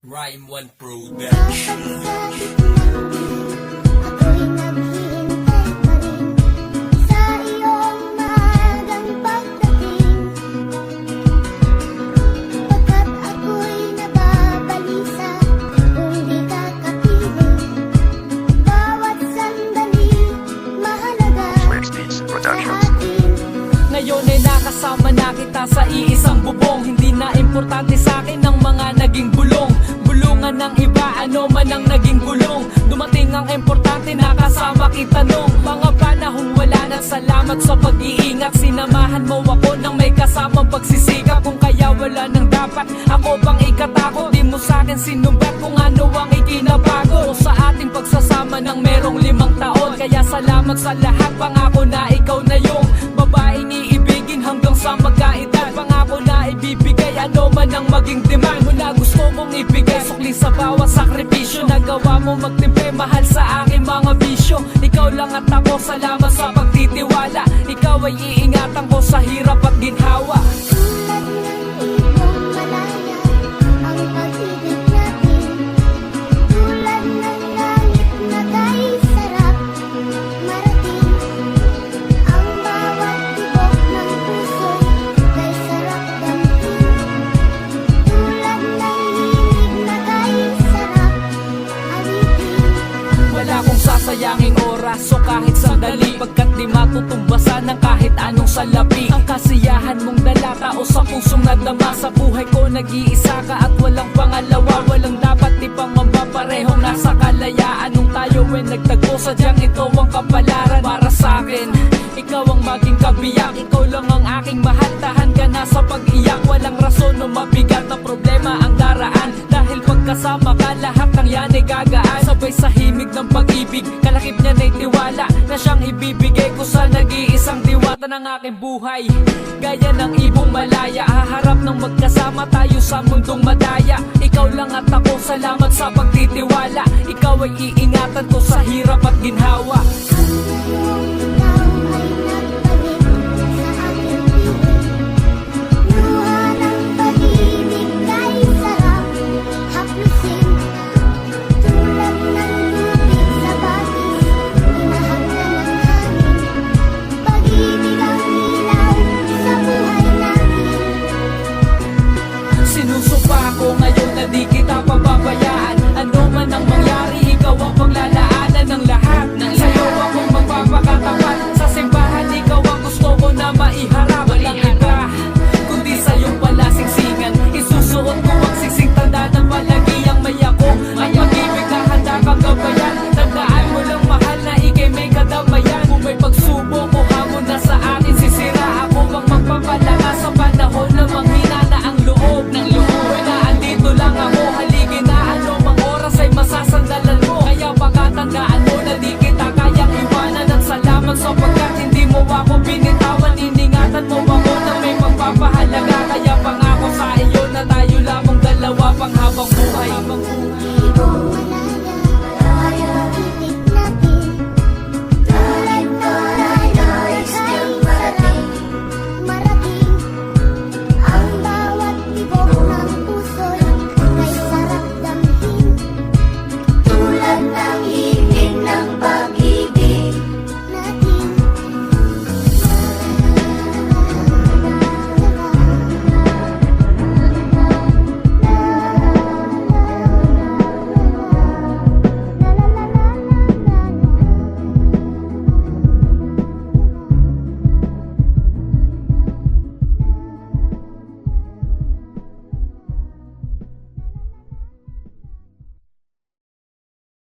Rhyme One Production. Ako'y naghihintay pa rin sa iyong maagang pagdating, pagkat ako'y nababalisa kung di ka kapiling. Bawat sandali mahalaga sa atin. Ngayon ay nakasama na kita sa iisang bubong. Hindi na importante sa akin ang mga naging bulong. Bulungan ng iba, ano man ang naging gulong. Dumating ang importante, nakasama kita nung mga panahong wala na. Salamat sa pag-iingat, sinamahan mo ako nang may kasamang pagsisikap. Kung kaya wala nang dapat, ako bang ikatakot? Di mo sa akin sinumbat kung ano ang ikinabago sa ating pagsasama ng merong 5 taon. Kaya salamat sa lahat, pangako na ikaw na yung babaeng iibigin hanggang sa magkaedad. Pangako na ibibigay ano man ang maging demand. Mula gusto kong ibigay sukli sa bawat sakripisyo. Nagawa mo magtimpe, mahal sa aking mga bisyo. Ikaw lang at ako, salamat sa pagtitiwala. Ikaw ay iingatan ko sa hirap at ginhawa. Tulad ng ibong malaya ang pag-ibig natin, tulad ng langit na kay sarap marating. Ang bawat tibok ng puso'y kay sarap damhin, tulad ng hilig na kay sarap awitin. Wala akong sasayanging oras o kahit sandali, pagkat di matutumbasan ng kahit anong salapi. Ang kasiyahan mong dala, tao sa pusong nadama. Sa buhay ko nag-iisa ka at walang pangalawa. Walang dapat ipangamba, parehong nasa kalayaan. Nung tayo ay nagtagpo, sadyang ito ang kapalaran para sa akin. Ikaw ang maging kabiyak, ikaw lang ang aking mahal. Tahan ka na sa pag-iyak, walang rason o mabigat na problema ang daraan. Dahil pagkasama ka, lahat ng yan ay gagaan. Sabay sa himig ng pag-ibig, kalakip niya na'y tiwala na siyang ibibigay ko sa nag-iisang diwata ng aking buhay. Gaya ng ibong malaya, haharap ng magkasama tayo sa mundong madaya. Ikaw lang at ako, salamat sa pagtitiwala. Ikaw ay iingatan ko sa hirap at ginhawa. Ang iyong